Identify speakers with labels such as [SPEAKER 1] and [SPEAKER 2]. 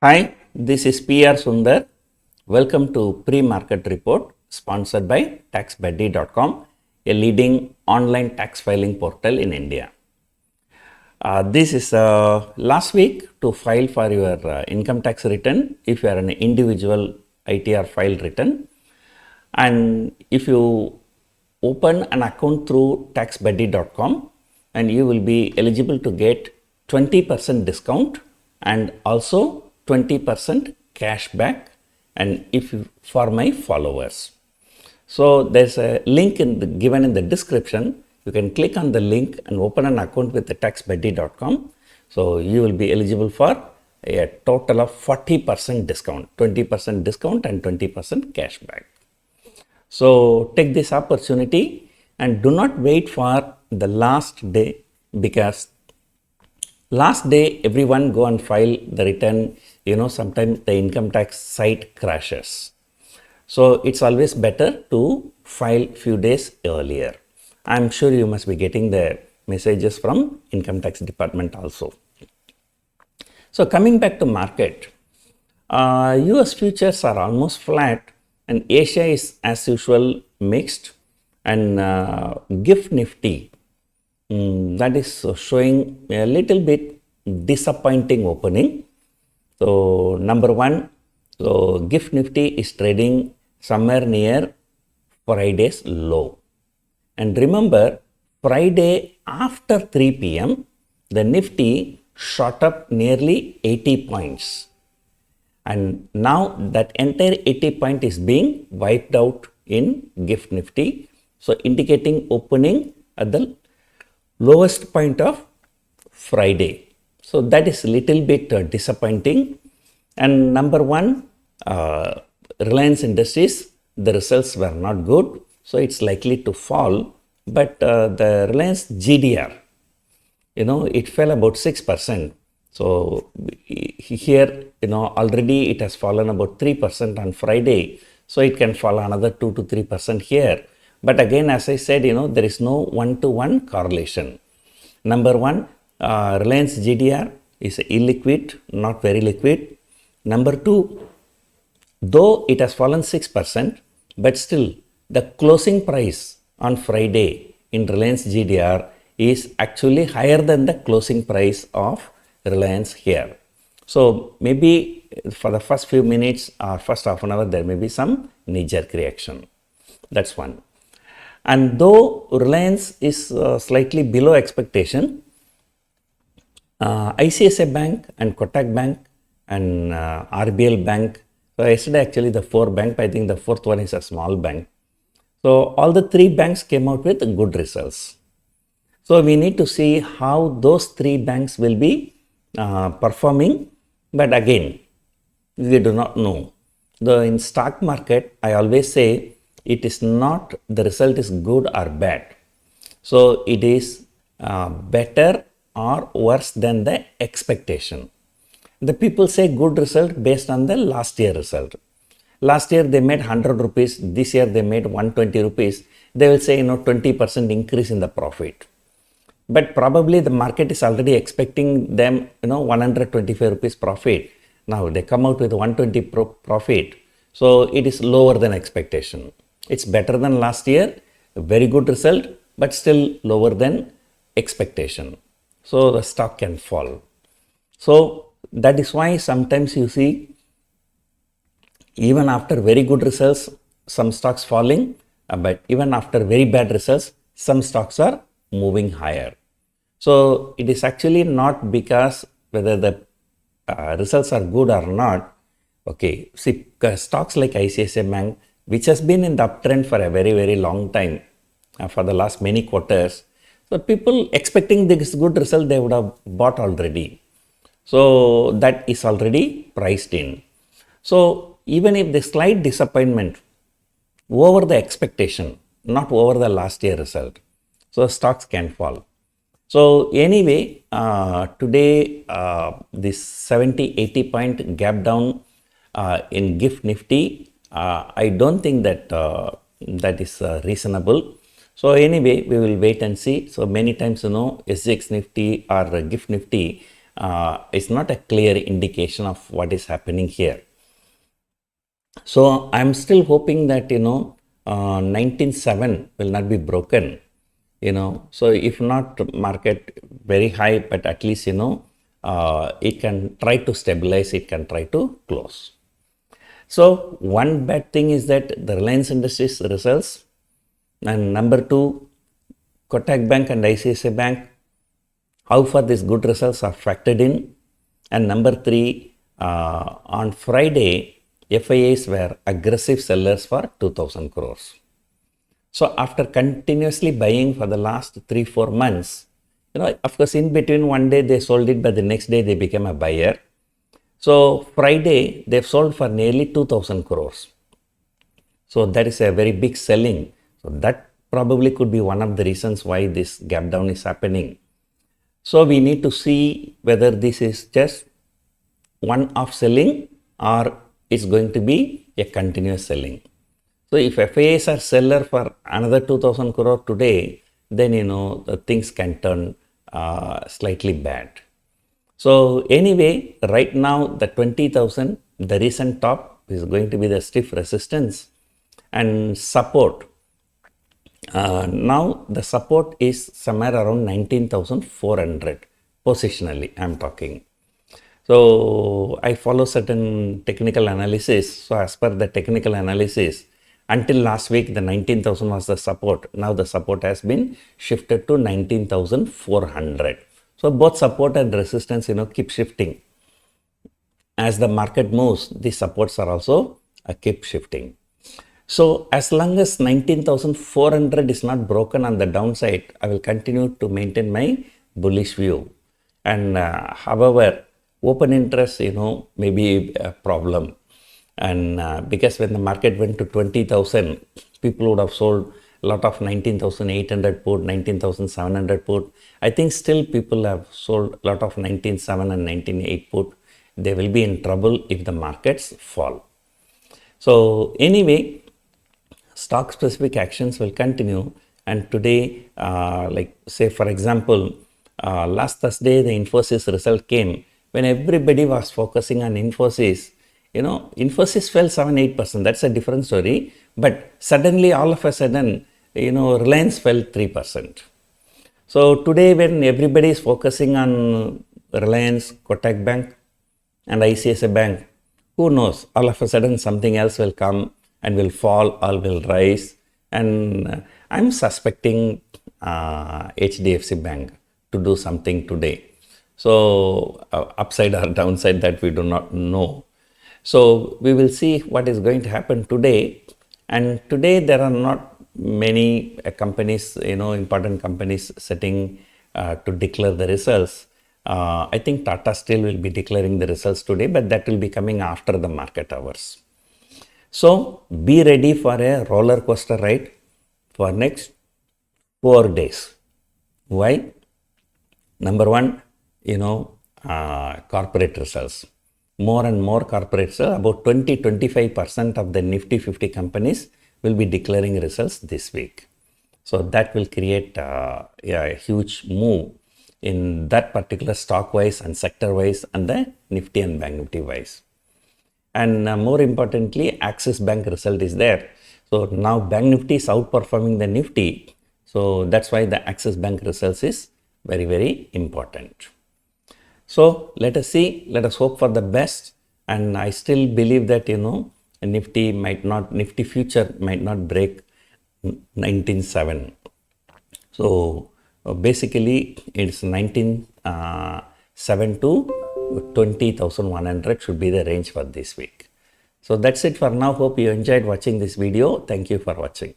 [SPEAKER 1] Hi, this is PR Sundar. Welcome to Pre-Market Report sponsored by TaxBuddy.com, a leading online tax filing portal in India. This is last week to file for your income tax return if you are an individual ITR file return. And if you open an account through TaxBuddy.com, and you will be eligible to get 20% discount and also 20% cash back, and for my followers. So there's a link given in the description. You can click on the link and open an account with the TaxBuddy.com. So you will be eligible for a total of 40% discount, 20% discount and 20% cash back. So take this opportunity and do not wait for the last day, because last day everyone go and file the return. Sometimes the income tax site crashes. So it's always better to file few days earlier. I'm sure you must be getting the messages from income tax department also. So coming back to market, US futures are almost flat and Asia is as usual mixed, and GIFT Nifty that is showing a little bit disappointing opening. So number one, so GIFT Nifty is trading somewhere near Friday's low. And remember, Friday after 3 p.m., the Nifty shot up nearly 80 points. And now that entire 80 point is being wiped out in GIFT Nifty. So indicating opening at the lowest point of Friday. So that is a little bit disappointing. And number one, Reliance Industries, the results were not good. So it's likely to fall. But the Reliance GDR, it fell about 6%. So here, already it has fallen about 3% on Friday. So it can fall another 2 to 3% here. But again, as I said, there is no one-to-one correlation. Number one, Reliance GDR is illiquid, not very liquid. Number two, though it has fallen 6%, but still the closing price on Friday in Reliance GDR is actually higher than the closing price of Reliance here. So maybe for the first few minutes or first half an hour, there may be some knee-jerk reaction. That's one. And though Reliance is slightly below expectation, ICICI Bank and Kotak Bank and RBL Bank, so yesterday actually the 4 bank, I think the 4th one is a small bank. So all the 3 banks came out with good results. So we need to see how those 3 banks will be performing. But again, we do not know. In stock market, I always say it is not the result is good or bad. So it is better or worse than the expectation. The people say good result based on the last year result. Last year they made 100 rupees, this year they made 120 rupees. They will say 20% increase in the profit. But probably the market is already expecting them 125 rupees profit. Now they come out with 120 profit. So it is lower than expectation. It's better than last year, a very good result, but still lower than expectation. So the stock can fall. So that is why sometimes you see even after very good results, some stocks falling, but even after very bad results, some stocks are moving higher. So it is actually not because whether the results are good or not. Okay, see stocks like ICICI Bank, which has been in the uptrend for a very, very long time, for the last many quarters. So people expecting this good result, they would have bought already. So that is already priced in. So even if the slight disappointment over the expectation, not over the last year result, so stocks can fall. So anyway, today this 70-80 point gap down in GIFT Nifty, I don't think that that is reasonable. So anyway, we will wait and see. So many times, SGX Nifty or GIFT Nifty, is not a clear indication of what is happening here. So I'm still hoping that 19.7 will not be broken. So if not market very high, but at least it can try to stabilize, it can try to close. So one bad thing is that the Reliance Industries results, and number two, Kotak Bank and ICICI Bank, how far these good results are factored in, and number three, on Friday, FIAs were aggressive sellers for 2000 crores. So after continuously buying for the last 3-4 months, of course, in between one day they sold it, but the next day they became a buyer. So Friday, they've sold for nearly 2000 crores. So that is a very big selling. So that probably could be one of the reasons why this gap down is happening. So we need to see whether this is just one-off selling or it's going to be a continuous selling. So if FIAs are seller for another 2000 crore today, then the things can turn slightly bad. So anyway, right now the 20,000, the recent top is going to be the stiff resistance and support. Now the support is somewhere around 19,400 positionally, I'm talking. So I follow certain technical analysis. So as per the technical analysis, until last week the 19,000 was the support. Now the support has been shifted to 19,400. So both support and resistance keep shifting. As the market moves, the supports are also keep shifting. So as long as 19,400 is not broken on the downside, I will continue to maintain my bullish view. And however, open interest may be a problem. And because when the market went to 20,000, people would have sold a lot of 19,800 put, 19,700 put. I think still people have sold a lot of 19,700 and 19,800 put. They will be in trouble if the markets fall. So anyway, stock specific actions will continue. And today, like say for example, last Thursday the Infosys result came. When everybody was focusing on Infosys, Infosys fell 7-8%. That's a different story. But suddenly, all of a sudden, Reliance fell 3%. So today, when everybody is focusing on Reliance, Kotak Bank, and ICICI Bank, who knows? All of a sudden, something else will come and will fall or will rise. And I'm suspecting HDFC Bank to do something today. So upside or downside, that we do not know. So we will see what is going to happen today. And today there are not many companies, important companies setting to declare the results. I think Tata Steel will be declaring the results today, but that will be coming after the market hours. So be ready for a roller coaster ride for next 4 days. Why? Number one, corporate results. More and more corporates, about 20-25% of the Nifty 50 companies will be declaring results this week. So that will create a huge move in that particular stock wise and sector wise and the Nifty and Bank Nifty wise. And more importantly, Axis Bank result is there. So now Bank Nifty is outperforming the Nifty. So that's why the Axis Bank results is very, very important. So let us see, let us hope for the best. And I still believe that, Nifty future might not break 19.7. So basically it's 19.7 to 20,100 should be the range for this week. So that's it for now. Hope you enjoyed watching this video. Thank you for watching.